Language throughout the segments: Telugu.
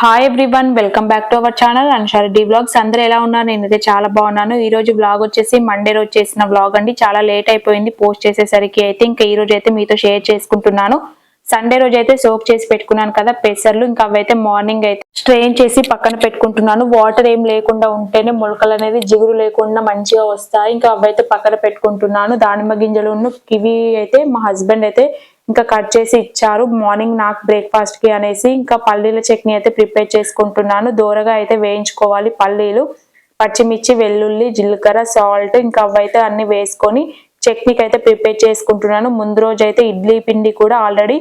Hi everyone, welcome back to our channel Ansha Reddy vlogs. అందరూ ఎలా ఉన్నారు? నేనైతే చాలా బాగున్నాను. ఈ రోజు వ్లాగ్ వచ్చేసి మండే రోజు చేసిన వ్లాగ్ అండి. చాలా లేట్ అయిపోయింది పోస్ట్ చేసేసరికి. అయితే ఇంకా ఈ రోజు అయితే మీతో షేర్ చేసుకుంటున్నాను. సండే రోజు అయితే సోక్ చేసి పెట్టుకున్నాను కదా పెసర్లు, ఇంకా అవైతే మార్నింగ్ అయితే స్ట్రెయిన్ చేసి పక్కన పెట్టుకుంటున్నాను. వాటర్ ఏం లేకుండా ఉంటేనే మొలకలు అనేది జిగురు లేకుండా మంచిగా వస్తాయి. ఇంకా అవైతే పక్కన పెట్టుకుంటున్నాను. దానిమ్మ గింజలు కివి అయితే మా హస్బెండ్ అయితే ఇంకా కట్ చేసి ఇచ్చారు మార్నింగ్ నాకు బ్రేక్ఫాస్ట్ కి అనేసి. ఇంకా పల్లీల చట్నీ అయితే ప్రిపేర్ చేసుకుంటున్నాను. దోరగా అయితే వేయించుకోవాలి పల్లీలు, పచ్చిమిర్చి, వెల్లుల్లి, జీలకర్ర, సాల్ట్ ఇంకా అవైతే అన్ని వేసుకొని చట్నీకి అయితే ప్రిపేర్ చేసుకుంటున్నాను. ముందు రోజు అయితే ఇడ్లీ పిండి కూడా ఆల్రెడీ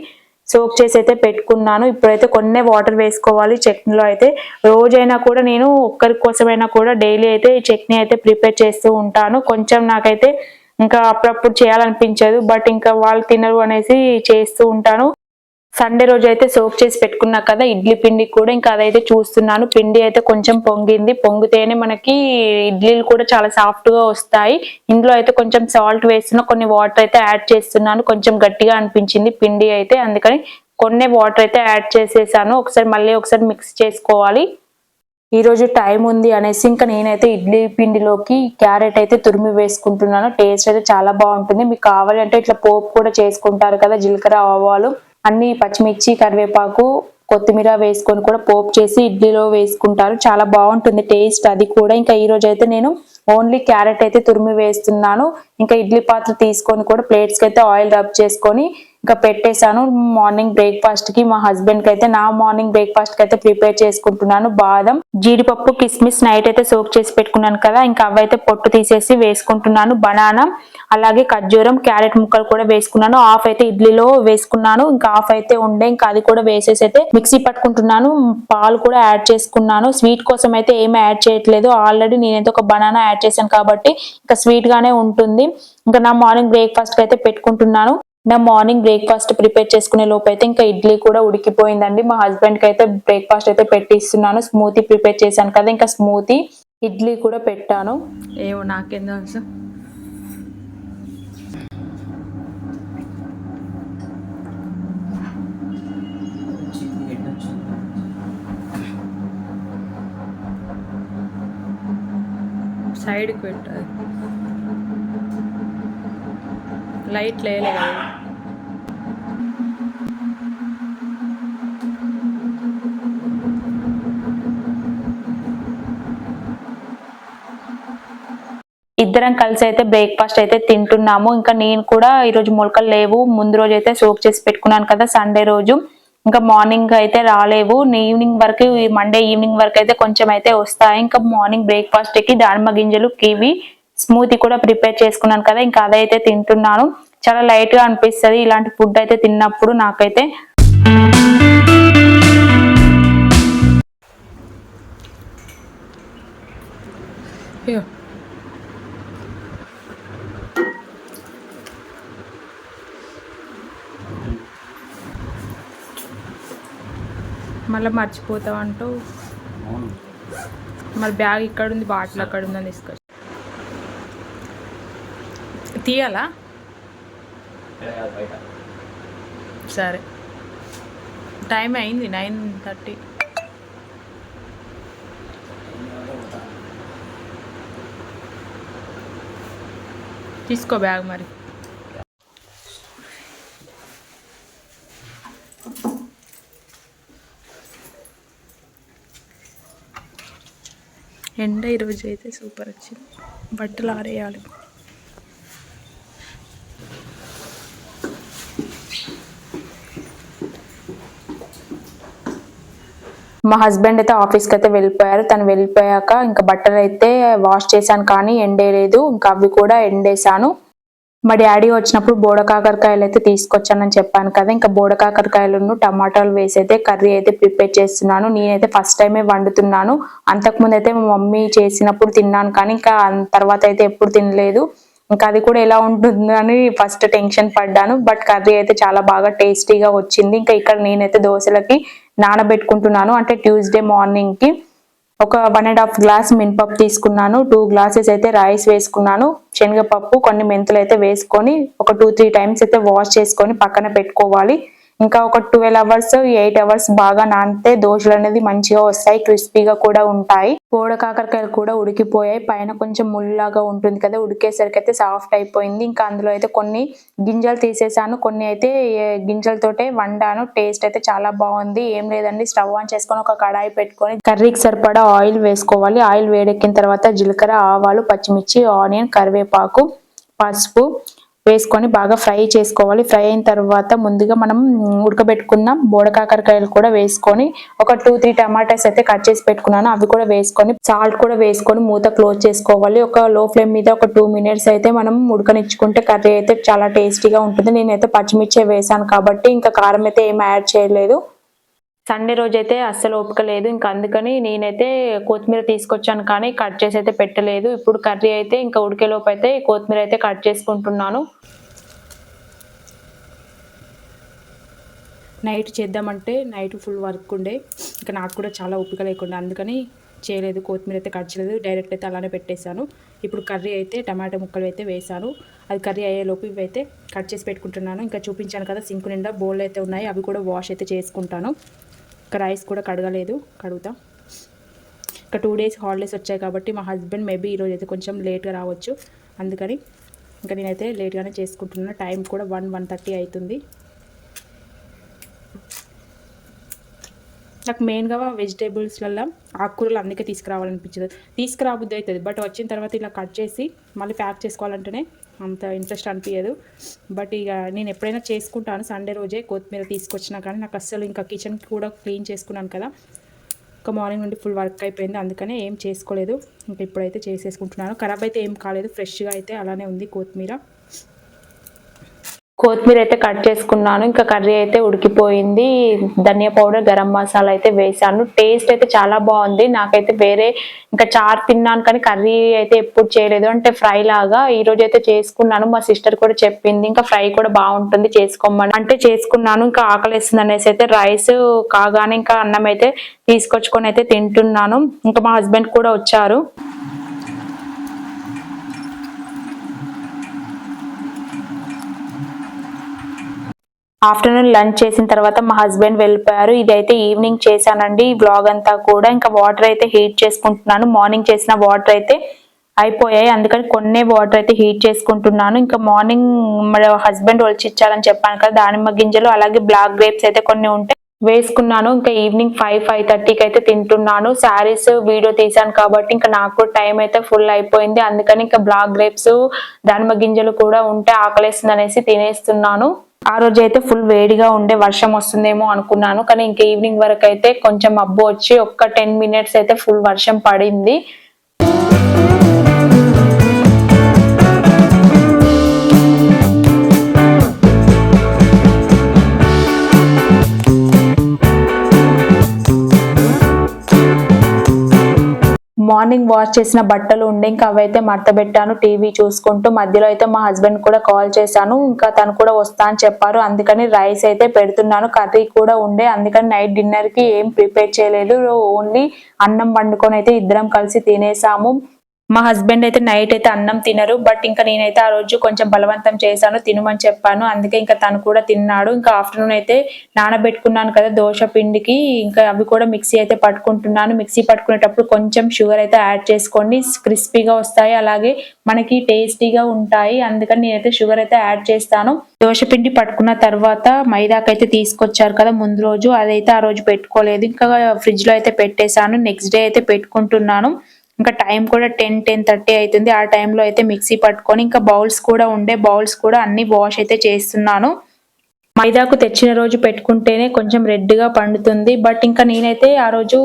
సోక్ చేసి అయితే పెట్టుకున్నాను. ఇప్పుడైతే కొన్ని వాటర్ వేసుకోవాలి చట్నీలో. అయితే రోజైనా కూడా నేను ఒక్కరి కోసమైనా కూడా డైలీ అయితే ఈ చట్నీ అయితే ప్రిపేర్ చేస్తూ ఉంటాను. కొంచెం నాకైతే ఇంకా అప్పుడప్పుడు చేయాలనిపించదు, బట్ ఇంకా వాళ్ళు తినరు అనేసి చేస్తూ ఉంటాను. సండే రోజు అయితే సోక్ చేసి పెట్టుకున్నా కదా ఇడ్లీ పిండి కూడా, ఇంకా అదైతే చూస్తున్నాను. పిండి అయితే కొంచెం పొంగింది. పొంగితేనే మనకి ఇడ్లీలు కూడా చాలా సాఫ్ట్ గా వస్తాయి. ఇందులో అయితే కొంచెం సాల్ట్ వేస్తున్నా, కొన్ని వాటర్ అయితే యాడ్ చేస్తున్నాను. కొంచెం గట్టిగా అనిపించింది పిండి అయితే, అందుకని కొన్ని వాటర్ అయితే యాడ్ చేసేసాను. మళ్ళీ ఒకసారి మిక్స్ చేసుకోవాలి. ఈ రోజు టైం ఉంది అనేసి ఇంకా నేనైతే ఇడ్లీ పిండిలోకి క్యారెట్ అయితే తురిమి వేసుకుంటున్నాను. టేస్ట్ అయితే చాలా బాగుంటుంది. మీకు కావాలంటే ఇట్లా పోపు కూడా చేసుకుంటారు కదా, జీలకర్ర, ఆవాలు అన్ని, పచ్చిమిర్చి, కరివేపాకు, కొత్తిమీర వేసుకొని కూడా పోపు చేసి ఇడ్లీలో వేసుకుంటారు. చాలా బాగుంటుంది టేస్ట్ అది కూడా. ఇంకా ఈ రోజు అయితే నేను ఓన్లీ క్యారెట్ అయితే తురిమి వేస్తున్నాను. ఇంకా ఇడ్లీ పాత్ర తీసుకొని కూడా ప్లేట్స్ కి అయితే ఆయిల్ రబ్ చేసుకొని ఇంకా పెట్టేశాను. మార్నింగ్ బ్రేక్ఫాస్ట్ కి మా హస్బెండ్ కి అయితే, నా మార్నింగ్ బ్రేక్ఫాస్ట్ కి అయితే ప్రిపేర్ చేసుకుంటున్నాను. బాదం, జీడిపప్పు, కిస్మిస్ నైట్ అయితే సోక్ చేసి పెట్టుకున్నాను కదా, ఇంకా అవైతే పొట్టు తీసేసి వేసుకుంటున్నాను. బనానా, అలాగే ఖర్జూరం, క్యారెట్ ముక్కలు కూడా వేసుకున్నాను. హాఫ్ అయితే ఇడ్లీలో వేసుకున్నాను, ఇంకా హాఫ్ అయితే ఉండే, ఇంకా అది కూడా వేసేసి అయితే మిక్సీ పట్టుకుంటున్నాను. పాలు కూడా యాడ్ చేసుకున్నాను. స్వీట్ కోసం అయితే ఏమి యాడ్ చేయట్లేదు. ఆల్రెడీ నేనైతే ఒక బనానా యాడ్ చేశాను కాబట్టి ఇంకా స్వీట్ గానే ఉంటుంది. ఇంకా నా మార్నింగ్ బ్రేక్ఫాస్ట్ కి అయితే పెట్టుకుంటున్నాను. నా మార్నింగ్ బ్రేక్ఫాస్ట్ ప్రిపేర్ చేసుకునే లోపు అయితే ఇంకా ఇడ్లీ కూడా ఉడికిపోయిందండి. మా హస్బెండ్ కి అయితే బ్రేక్ఫాస్ట్ అయితే పెట్టిస్తున్నాను. స్మూతీ ప్రిపేర్ చేశాను కదా, ఇంకా స్మూతీ, ఇడ్లీ కూడా పెట్టాను. ఏమో నాకేం తెలుసు. సైడ్కి పెట్టాలి, లైట్ లేలే కదా. ఇద్దరం కలిసి అయితే బ్రేక్ఫాస్ట్ అయితే తింటున్నాము. ఇంకా నేను కూడా ఈరోజు మొలకలు లేవు, ముందు రోజు అయితే సోక్ చేసి పెట్టుకున్నాను కదా సండే రోజు. ఇంకా మార్నింగ్ అయితే రాలేవు, ఈవినింగ్ వరకు, మండే ఈవినింగ్ వరకు అయితే కొంచెం అయితే వస్తాయి. ఇంకా మార్నింగ్ బ్రేక్ఫాస్ట్ కి దానిమ్మ గింజలు, కివి, స్మూతీ కూడా ప్రిపేర్ చేసుకున్నాను కదా, ఇంకా అదైతే తింటున్నాను. చాలా లైట్ గా అనిపిస్తుంది ఇలాంటి ఫుడ్ అయితే తిన్నప్పుడు నాకైతే. మళ్ళీ మర్చిపోతావు అంటూ, మరి బ్యాగ్ ఇక్కడ ఉంది, బాటిల్ అక్కడ ఉందని తీసుకొచ్చి తీయాలా? సరే, టైం అయింది 9:30. తీసుకో బ్యాగ్ మరి. ఎండ ఈరోజు అయితే సూపర్ వచ్చింది. బట్టలు ఆరేయాలి. మా హస్బెండ్ అయితే ఆఫీస్కి అయితే వెళ్ళిపోయారు. తను వెళ్ళిపోయాక ఇంకా బట్టలు అయితే వాష్ చేశాను కానీ ఎండేయలేదు, ఇంకా అవి కూడా ఎండేసాను. మా డాడీ వచ్చినప్పుడు బోడకాకరకాయలు అయితే తీసుకొచ్చానని చెప్పాను కదా, ఇంకా బోడకాకరకాయలను టమాటాలు వేసి అయితే కర్రీ అయితే ప్రిపేర్ చేస్తున్నాను. నేనైతే ఫస్ట్ టైమే వండుతున్నాను. అంతకుముందు అయితే మా మమ్మీ చేసినప్పుడు తిన్నాను కానీ ఇంకా తర్వాత అయితే ఎప్పుడు తినలేదు. ఇంకా అది కూడా ఎలా ఉంటుందని ఫస్ట్ టెన్షన్ పడ్డాను, బట్ కర్రీ అయితే చాలా బాగా టేస్టీగా వచ్చింది. ఇంకా ఇక్కడ నేనైతే దోశలకి నానబెట్టుకుంటున్నాను. అంటే ట్యూస్డే మార్నింగ్ కి ఒక 1.5 గ్లాస్ మినపప్పు తీసుకున్నాను, 2 గ్లాసెస్ అయితే రైస్ వేసుకున్నాను, శనగపప్పు, కొన్ని మెంతులు అయితే వేసుకొని ఒక 2-3 టైమ్స్ అయితే వాష్ చేసుకొని పక్కన పెట్టుకోవాలి. ఇంకా ఒక 12 అవర్స్ 8 అవర్స్ బాగా నానితే దోశలు అనేది మంచిగా వస్తాయి, క్రిస్పీగా కూడా ఉంటాయి. బోడ కాకరకాయలు కూడా ఉడికిపోయాయి, పైన కొంచెం ముళ్ళలాగా ఉంటుంది కదా, ఉడికేసరికి అయితే సాఫ్ట్ అయిపోయింది. ఇంకా అందులో అయితే కొన్ని గింజలు తీసేసాను, కొన్ని అయితే గింజలతోటే వండాను. టేస్ట్ అయితే చాలా బాగుంది. ఏం లేదండి, స్టవ్ ఆన్ చేసుకొని ఒక కడాయి పెట్టుకొని కర్రీకి సరిపడా ఆయిల్ వేసుకోవాలి. ఆయిల్ వేడెక్కిన తర్వాత జీలకర్ర, ఆవాలు, పచ్చిమిర్చి, ఆనియన్, కరివేపాకు, పసుపు వేసుకొని బాగా ఫ్రై చేసుకోవాలి. ఫ్రై అయిన తర్వాత ముందుగా మనం ఉడకబెట్టుకున్న బోడ కాకరకాయలు కూడా వేసుకొని ఒక 2-3 టమాటాస్ అయితే కట్ చేసి పెట్టుకున్నాను, అవి కూడా వేసుకొని సాల్ట్ కూడా వేసుకొని మూత క్లోజ్ చేసుకోవాలి. ఒక లో ఫ్లేమ్ మీద ఒక 2 మినిట్స్ అయితే మనం ఉడకనిచ్చుకుంటే కర్రీ అయితే చాలా టేస్టీగా ఉంటుంది. నేనైతే పచ్చిమిర్చి వేసాను కాబట్టి ఇంకా కారం అయితే ఏం యాడ్ చేయలేదు. సండే రోజైతే అస్సలు ఓపిక లేదు, ఇంకా అందుకని నేనైతే కొత్తిమీర తీసుకొచ్చాను కానీ కట్ చేసి అయితే పెట్టలేదు. ఇప్పుడు కర్రీ అయితే ఇంకా ఉడికేలోపు అయితే కొత్తిమీర అయితే కట్ చేసుకుంటున్నాను. నైట్ చేద్దామంటే నైట్ ఫుల్ వర్క్ ఉండే, ఇంకా నాకు కూడా చాలా ఓపిక లేకుండా అందుకని చేయలేదు. కొత్తిమీర అయితే కట్ చేయలేదు, డైరెక్ట్ అయితే అలానే పెట్టేశాను. ఇప్పుడు కర్రీ అయితే టమాటా ముక్కలు అయితే వేసాను. అది కర్రీ అయ్యేలోపు ఇవి అయితే కట్ చేసి పెట్టుకుంటున్నాను. ఇంకా చూపించాను కదా సింక్ నిండా బౌల్ అయితే ఉన్నాయి, అవి కూడా వాష్ అయితే చేసుకుంటాను. ఇంకా రైస్ కూడా కడుగుతా. ఇంకా 2 డేస్ హాలిడేస్ వచ్చాయి కాబట్టి మా హస్బెండ్ మేబీ ఈరోజు అయితే కొంచెం లేట్గా రావచ్చు, అందుకని ఇంకా నేనైతే లేట్గానే చేసుకుంటున్నాను. టైం కూడా 1-1:30 అవుతుంది. నాకు మెయిన్గా వెజిటేబుల్స్లలో ఆకుకూరలు అందుకే తీసుకురావాలనిపించదు, తీసుకురాబుద్ది అవుతుంది. బట్ వచ్చిన తర్వాత ఇలా కట్ చేసి మళ్ళీ ప్యాక్ చేసుకోవాలంటేనే అంత ఇంట్రెస్ట్ అనిపించదు. బట్ ఇక నేను ఎప్పుడైనా చేసుకుంటాను సండే రోజే కొత్తిమీర తీసుకొచ్చినా, కానీ నాకు అస్సలు ఇంకా కిచెన్ కూడా క్లీన్ చేసుకున్నాను కదా, ఇంకా మార్నింగ్ నుండి ఫుల్ వర్క్ అయిపోయింది, అందుకనే ఏం చేసుకోలేదు. ఇంకా ఇప్పుడైతే చేసేసుకుంటున్నాను. ఖరాబ్ అయితే ఏం కాలేదు, ఫ్రెష్గా అయితే అలానే ఉంది కొత్తిమీర. కొత్తిమీర అయితే కట్ చేసుకున్నాను. ఇంకా కర్రీ అయితే ఉడికిపోయింది. ధనియా పౌడర్, గరం మసాలా అయితే వేసాను. టేస్ట్ అయితే చాలా బాగుంది. నాకైతే వేరే ఇంకా చారు తిన్నాను కానీ కర్రీ అయితే ఎప్పుడు చేయలేదు, అంటే ఫ్రై లాగా ఈ రోజు అయితే చేసుకున్నాను. మా సిస్టర్ కూడా చెప్పింది ఇంకా ఫ్రై కూడా బాగుంటుంది చేసుకోమని, అంటే చేసుకున్నాను. ఇంకా ఆకలిస్తుంది అనేసి అయితే రైస్ కాగానే ఇంకా అన్నం అయితే తీసుకొచ్చుకొని అయితే తింటున్నాను. ఇంకా మా హస్బెండ్ కూడా వచ్చారు. ఆఫ్టర్నూన్ లంచ్ చేసిన తర్వాత మా హస్బెండ్ వెళ్ళిపోయారు. ఇదైతే ఈవినింగ్ చేశానండి ఈ వ్లాగ్ అంతా కూడా. ఇంకా వాటర్ అయితే హీట్ చేసుకుంటున్నాను. మార్నింగ్ చేసిన వాటర్ అయితే అయిపోయాయి, అందుకని కొన్ని వాటర్ అయితే హీట్ చేసుకుంటున్నాను. ఇంకా మార్నింగ్ మా హస్బెండ్ ఇచ్చారని చెప్పాను కదా, దానిమ్మ గింజలు అలాగే బ్లాక్ గ్రేప్స్ అయితే కొన్ని ఉంటే వేసుకున్నాను. ఇంకా ఈవినింగ్ 5-5:30కి అయితే తింటున్నాను. శారీస్ వీడియో తీసాను కాబట్టి ఇంకా నాకు టైం అయితే ఫుల్ అయిపోయింది, అందుకని ఇంకా బ్లాక్ గ్రేప్స్, దానిమ్మ గింజలు కూడా ఉంటే ఆకలేస్తుంది అనేసి తినేస్తున్నాను. ఆ రోజు అయితే ఫుల్ వేడిగా ఉండే, వర్షం వస్తుందేమో అనుకున్నాను, కానీ ఇంకా ఈవినింగ్ వరకు అయితే కొంచెం మబ్బు వచ్చి ఒక్క 10 మినిట్స్ అయితే ఫుల్ వర్షం పడింది. మార్నింగ్ వాష్ చేసిన బట్టలు ఉండే, ఇంకా అవైతే మడతబెట్టాను టీవీ చూసుకుంటూ. మధ్యలో అయితే మా హస్బెండ్ కూడా కాల్ చేశాను, ఇంకా తను కూడా వస్తా అని చెప్పారు, అందుకని రైస్ అయితే పెడుతున్నాను. కర్రీ కూడా ఉండే, అందుకని నైట్ డిన్నర్ కి ఏం ప్రిపేర్ చేయలేదు, ఓన్లీ అన్నం వండుకొని అయితే ఇద్దరం కలిసి తినేసాము. మా హస్బెండ్ అయితే నైట్ అయితే అన్నం తినరు, బట్ ఇంకా నేనైతే ఆ రోజు కొంచెం బలవంతం చేశాను, తినమని చెప్పాను, అందుకే ఇంకా తను కూడా తిన్నాడు. ఇంకా ఆఫ్టర్నూన్ అయితే నానబెట్టుకున్నాను కదా దోశ పిండికి, ఇంకా అవి కూడా మిక్సీ అయితే పట్టుకుంటున్నాను. మిక్సీ పట్టుకునేటప్పుడు కొంచెం షుగర్ అయితే యాడ్ చేసుకోండి, క్రిస్పీగా వస్తాయి, అలాగే మనకి టేస్టీగా ఉంటాయి, అందుకని నేనైతే షుగర్ అయితే యాడ్ చేస్తాను. దోశ పిండి పట్టుకున్న తర్వాత మైదాకైతే తీసుకొచ్చారు కదా ముందు రోజు, అదైతే ఆ రోజు పెట్టుకోలేదు, ఇంకా ఫ్రిడ్జ్ లో అయితే పెట్టేశాను. నెక్స్ట్ డే అయితే పెట్టుకుంటున్నాను. ఇంకా టైం కూడా 10-10:30 అవుతుంది. ఆ టైంలో అయితే మిక్సీ పట్టుకొని ఇంకా బౌల్స్ కూడా ఉండే, బౌల్స్ కూడా అన్ని వాష్ అయితే చేస్తున్నాను. మైదాకు తెచ్చిన రోజు పెట్టుకుంటేనే కొంచెం రెడ్గా పండుతుంది, బట్ ఇంకా నేనైతే ఆ రోజు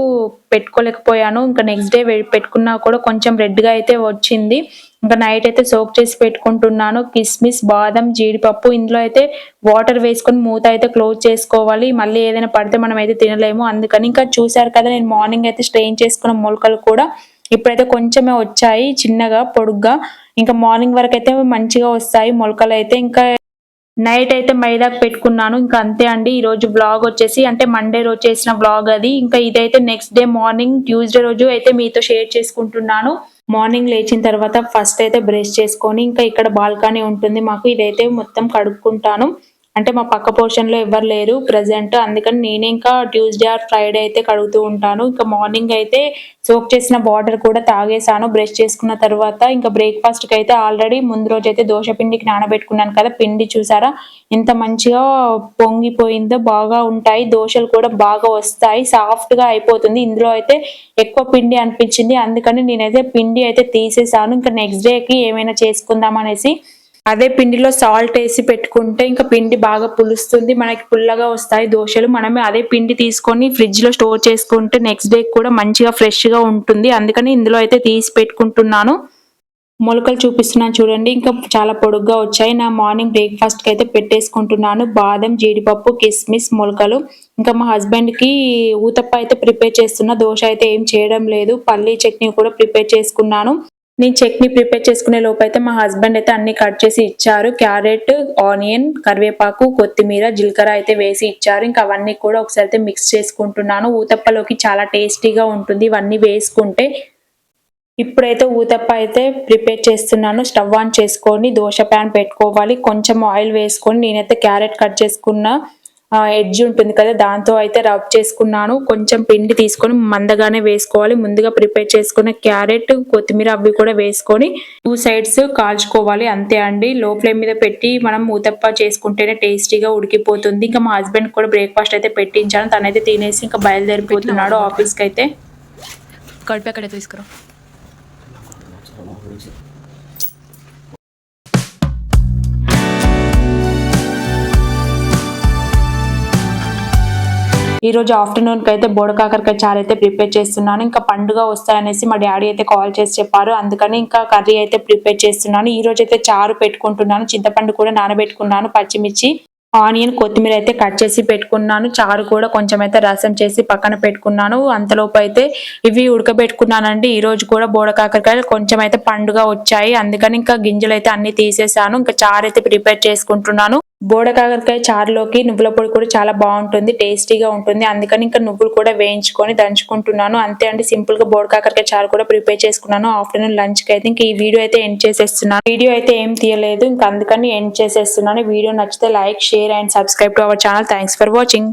పెట్టుకోలేకపోయాను. ఇంకా నెక్స్ట్ డే పెట్టుకున్నా కూడా కొంచెం రెడ్గా అయితే వచ్చింది. ఇంకా నైట్ అయితే సోక్ చేసి పెట్టుకుంటున్నాను. కిస్మిస్, బాదం, జీడిపప్పు, ఇందులో అయితే వాటర్ వేసుకొని మూత అయితే క్లోజ్ చేసుకోవాలి, మళ్ళీ ఏదైనా పడితే మనం అయితే తినలేము, అందుకని ఇంకా చూసారు కదా నేను మార్నింగ్ అయితే స్ట్రెయిన్ చేసుకున్న మొలకలు కూడా ఇప్పుడైతే కొంచెమే వచ్చాయి, చిన్నగా పొడుగ్గా. ఇంకా మార్నింగ్ వరకు అయితే మంచిగా వస్తాయి మొలకలు అయితే. ఇంకా నైట్ అయితే మైదాకు పెట్టుకున్నాను. ఇంకా అంతే అండి ఈ రోజు వ్లాగ్ వచ్చేసి, అంటే మండే రోజు చేసిన వ్లాగ్ అది. ఇంకా ఇదైతే నెక్స్ట్ డే మార్నింగ్ ట్యూస్డే రోజు అయితే మీతో షేర్ చేసుకుంటున్నాను. మార్నింగ్ లేచిన తర్వాత ఫస్ట్ అయితే బ్రష్ చేసుకొని ఇంకా ఇక్కడ బాల్కనీ ఉంటుంది మాకు, ఇదైతే మొత్తం కడుక్కుంటాను. అంటే మా పక్క పోర్షన్లో ఎవరు లేరు ప్రెసెంట్, అందుకని నేనే ఇంకా ట్యూస్డే ఆర్ ఫ్రైడే అయితే కడుగుతూ ఉంటాను. ఇంకా మార్నింగ్ అయితే సోక్ చేసిన వాటర్ కూడా తాగేసాను బ్రష్ చేసుకున్న తర్వాత. ఇంకా బ్రేక్ఫాస్ట్కి అయితే ఆల్రెడీ ముందు రోజు అయితే దోశ పిండికి నానబెట్టుకున్నాను కదా, పిండి చూసారా ఎంత మంచిగా పొంగిపోయిందో. బాగా ఉంటాయి దోశలు కూడా బాగా వస్తాయి, సాఫ్ట్ గా అయిపోతుంది. ఇందులో అయితే ఎక్కువ పిండి అనిపించింది, అందుకని నేనైతే పిండి అయితే తీసేసాను. ఇంకా నెక్స్ట్ డేకి ఏమైనా చేసుకుందాం అనేసి అదే పిండిలో సాల్ట్ వేసి పెట్టుకుంటే ఇంకా పిండి బాగా పులుస్తుంది, మనకి పుల్లగా వస్తాయి దోశలు. మనమే అదే పిండి తీసుకొని ఫ్రిడ్జ్ లో స్టోర్ చేసుకుంటే నెక్స్ట్ డే కూడా మంచిగా ఫ్రెష్ గా ఉంటుంది. అందుకని ఇందులో అయితే తీసి పెట్టుకుంటున్నాను. మొలకలు చూపిస్తున్నాను చూడండి, ఇంకా చాలా పొడుగ్గా వచ్చాయి. నా మార్నింగ్ బ్రేక్ఫాస్ట్కి అయితే పెట్టేసుకుంటున్నాను బాదం, జీడిపప్పు, కిస్మిస్, మొలకలు. ఇంకా మా హస్బెండ్కి ఊతప్ప అయితే ప్రిపేర్ చేస్తున్నా, దోశ అయితే ఏం చేయడం లేదు. పల్లీ చట్నీ కూడా ప్రిపేర్ చేసుకున్నాను. నేను చట్నీ ప్రిపేర్ చేసుకునే లోపు అయితే మా హస్బెండ్ అయితే అన్ని కట్ చేసి ఇచ్చారు. క్యారెట్, ఆనియన్, కరివేపాకు, కొత్తిమీర, జీలకర్ర అయితే వేసి ఇచ్చారు. ఇంకా అవన్నీ కూడా ఒకసారి అయితే మిక్స్ చేసుకుంటున్నాను. ఊతప్పలోకి చాలా టేస్టీగా ఉంటుంది ఇవన్నీ వేసుకుంటే. ఇప్పుడైతే ఊతప్ప అయితే ప్రిపేర్ చేస్తున్నాను. స్టవ్ ఆన్ చేసుకొని దోశ ప్యాన్ పెట్టుకోవాలి, కొంచెం ఆయిల్ వేసుకొని నేనైతే క్యారెట్ కట్ చేసుకున్న ఎడ్జ్ ఉంటుంది కదా దాంతో అయితే రబ్ చేసుకున్నాను. కొంచెం పిండి తీసుకొని మందగానే వేసుకోవాలి. ముందుగా ప్రిపేర్ చేసుకున్న క్యారెట్, కొత్తిమీర అవి కూడా వేసుకొని 2 సైడ్స్ కాల్చుకోవాలి, అంతే అండి. లో ఫ్లేమ్ మీద పెట్టి మనం ఊతప్ప చేసుకుంటేనే టేస్టీగా ఉడికిపోతుంది. ఇంకా మా హస్బెండ్ కూడా బ్రేక్ఫాస్ట్ అయితే పెట్టించాను, తనైతే తినేసి ఇంకా బయలుదేరిపోతున్నాడు ఆఫీస్కి అయితే. కడిపి అక్కడ తీసుకురా. ఈ రోజు ఆఫ్టర్నూన్ కి అయితే బోడకాకరకాయ చారు అయితే ప్రిపేర్ చేస్తున్నాను. ఇంకా పండుగ వస్తాయనేసి మా డాడీ అయితే కాల్ చేసి చెప్పారు, అందుకని ఇంకా కర్రీ అయితే ప్రిపేర్ చేస్తున్నాను. ఈ రోజు అయితే చారు పెట్టుకుంటున్నాను, చింతపండు కూడా నానబెట్టుకున్నాను, పచ్చిమిర్చి, ఆనియన్, కొత్తిమీర అయితే కట్ చేసి పెట్టుకున్నాను. చారు కూడా కొంచెం అయితే రసం చేసి పక్కన పెట్టుకున్నాను. అంతలోపు అయితే ఇవి ఉడకబెట్టుకున్నానండి. ఈ రోజు కూడా బోడకాకరకాయలు కొంచెం అయితే పండుగ వచ్చాయి, అందుకని ఇంకా గింజలు అయితే అన్ని తీసేసాను. ఇంకా చారు అయితే ప్రిపేర్ చేసుకుంటున్నాను. బోడకాకరకాయ చారులోకి నువ్వుల పొడి కూడా చాలా బాగుంటుంది, టేస్టీగా ఉంటుంది. అందుకని ఇంకా నువ్వులు కూడా వేయించుకొని దంచుకుంటున్నాను. అంతే అండి, సింపుల్ గా బోడకాకరకాయ చారు కూడా ప్రిపేర్ చేసుకున్నాను. ఆఫ్టర్నూన్ లంచ్ కి అయితే ఇంకా ఈ వీడియో అయితే ఎండ్ చేసేస్తున్నాను. వీడియో అయితే ఏం తీయలేదు, ఇంకా అందుకని ఎండ్ చేసేస్తున్నాను. వీడియో నచ్చితే like, share and subscribe to our channel. Thanks for watching.